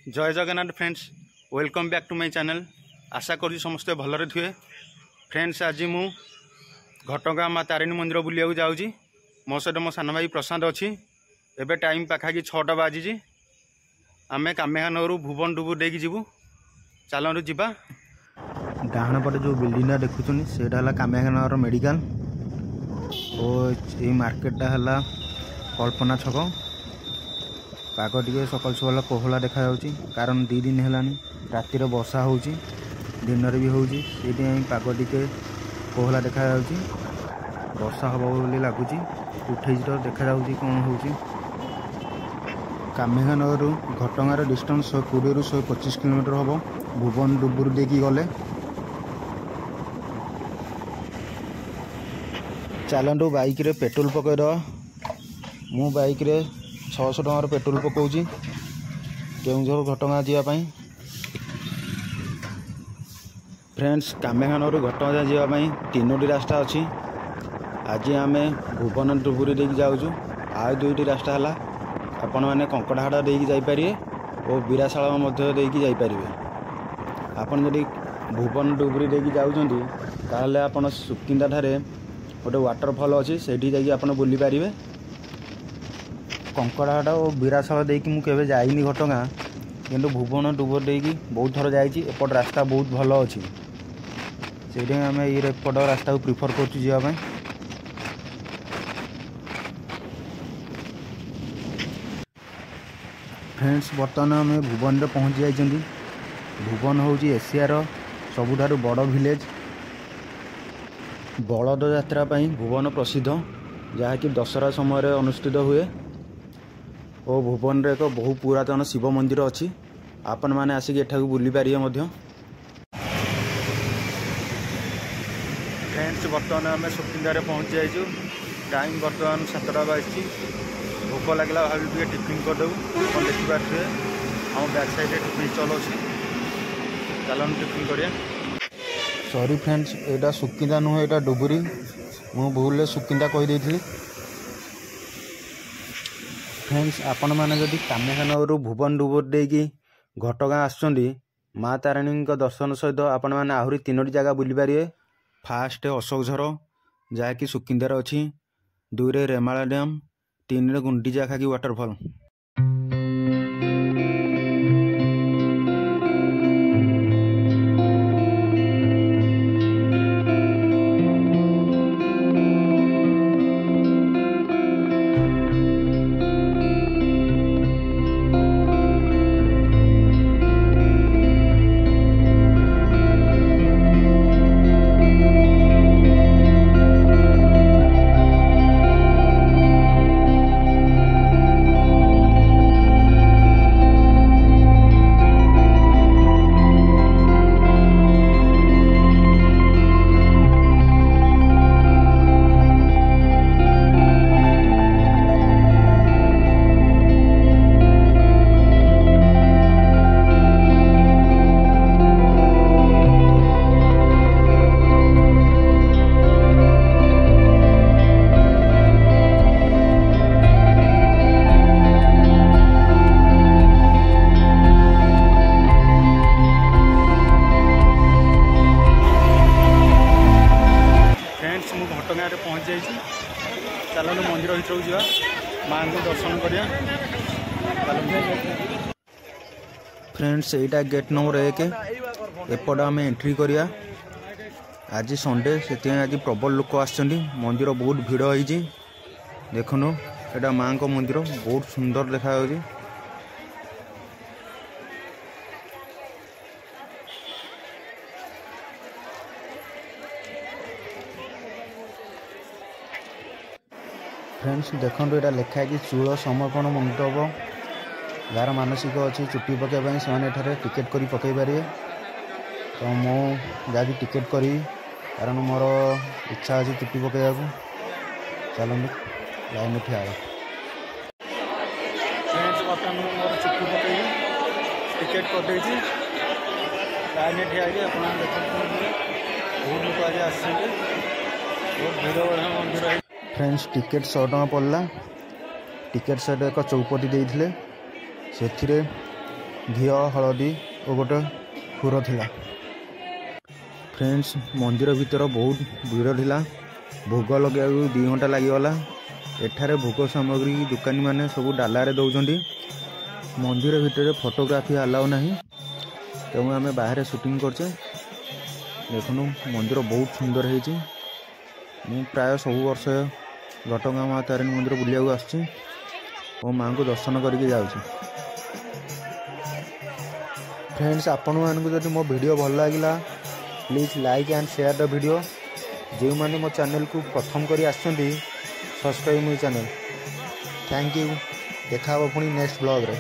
जय Jagannath friends, welcome back to my channel. आशा करूँ समस्ते भलरे थे। फ्रेंड्स, आज मु घटगाँ माँ तारिणी मंदिर बुलिया जाऊँगी। मो सहित मो सान भाई प्रशांत अच्छी। एबे टाइम पाखाकि 6टा बाजी। आमे कामेखानगर भुवन डुबुर देकी जीवु। चलतु जीवा। डाहाण पटे जो बिल्डिंग देखुन से कामेखानगर मेडिकल और ये मार्केटा है कल्पना छक। पाग टे सकाल सकाल कोहला देखा कारण 2 दिन है रातिर वर्षा हो दिन भी हो पाग टे कोहला देखा वर्षा हम बोली लगुच उठे तो देखा कौन हो। कामेखानगर घटगाँर डिस्टेंस 120 ରୁ 125 किलोमीटर हम भुवन डुबुर देकी गले। चलतु बाइक रे पेट्रोल पकईद। मु बाइक रे 600 टंकार पेट्रोल पकाऊँ केउझर घटगाँ जावाई। फ्रेंड्स, कामेखानगर घटगाँ जावाई 3टी रास्ता अच्छी। आज आम भुवन डुबुरी देकी जाऊँ। आ 2टी रास्ता है आपण मैंने कंकड़ाहाड़ देकी जाइपारे और बीराशाला मध्य देकी जाइपारे। आपण जदि भुवन डुबुरी देकी जाउछंती ताहले आपण सुकिंदा ठारे गोटे वाटरफॉल अच्छी सेठी जाइए आपण बुली पारिबे। कंकड़ाहाड़ और बीराशाला देकी मु केबे जाइनी घटगाँ, किंतु भुवन डुबुर देकी बहुत थर जाइछि। एपट रास्ता बहुत भल अच्छी से आम एपट रास्ता को प्रिफर करछु जावाई। फ्रेंड्स, बर्तमान आम भुवन में पहुँची जाइछंती। भुवन हूँ एशियार सबुठारु बड़ विलेज। बलद यात्रा भुवन प्रसिद्ध, जहाँकि दशहरा समय अनुष्ठित हुए। और भुवन रे एक बहु पुरातन शिव मंदिर अच्छी। आपण मैंने आसिक एठा बुली पारिए मध्य। फ्रेंड्स, बर्तमान आम सुकिंदारे पहुँची जाइछु। टाइम बर्तमान 7टा बाजी। भोक लगला भावी टिफिन करदेबू। आप देखिपे आम बैक साइड टिफिन स्टल अच्छी। चलन टिफिन करिया। सॉरी फ्रेंड्स, एटा सुकिंदा नुह, एटा डुबुरी। मु भूल सुकिंदा कहीदे। फ्रेंड्स, आपण मैंने जदि कामेखानगर भुवन डुबुर देकी घटगाँ आसुचंदी माँ तारिणी दर्शन सहित आपण मैंने आहरी 3टी जगह बुली पारे। फास्ट अशोकझर जहाँकि सुकिंदार अच्छी, 2 रे रेमाला डैम, 3 रे गुंडीचा खाकी वाटरफॉल। घटगाँ पहुँच जाइए। चलते मंदिर भर जा माँ को दर्शन करिया। फ्रेंड्स, एटा गेट नंबर 1। एपट आम एंट्री करिया। आज संडे से आज प्रबल लोक आछंती। मंदिर बहुत भीड़ होइछि। देखुनु एटा माँ को मंदिर बहुत सुंदर देखा जाउछि। फ्रेंड्स, देखो ये लिखा है कि चूल समर्पण मंडप। यार मानसिक अच्छी चुट्टी पकड़ से टिकेट कर पकई पारे। तो मुझे टिकेट करी कारण मोर इच्छा अच्छी चुट्टी पकड़ा। चलते लाइन में ठिया। बर्तमान मोर चुट्टी पकई टिकेट कर लाइन में ठिया। बहुत लोग आज आस बहुत भीड़ बढ़िया मंदिर है। फ्रेंड्स, टिकेट 100 टଙ୍କା पड़ला। टिकेट सहित एक चौपटी देते से घी हलदी और गोटे खुर थिला। फ्रेंड्स मंदिर भीतर बहुत भीड़ थिला, भोग लगे 2 घंटा लगिगला। एठारे भोग सामग्री दुकानी मैंने सब डालारे दौरान। मंदिर भीतर फोटोग्राफी अलाउ नहीं, तेणु आम बाहर शूटिंग करचे। देखनु मंदिर बहुत सुंदर है। मु प्राय सब वर्ष घटगां माँ तारिणी मंदिर बुलिया आसुची और माँ को दर्शन करके जाऊँ। फ्रेंड्स आपण मानक जब मो वीडियो भल लगिला please like and share the video. जो मैंने मो चैनल को प्रथम करी आछंती सब्सक्राइब मो चैनल। Thank you. देखा पुणी नेक्स्ट ब्लॉग रे।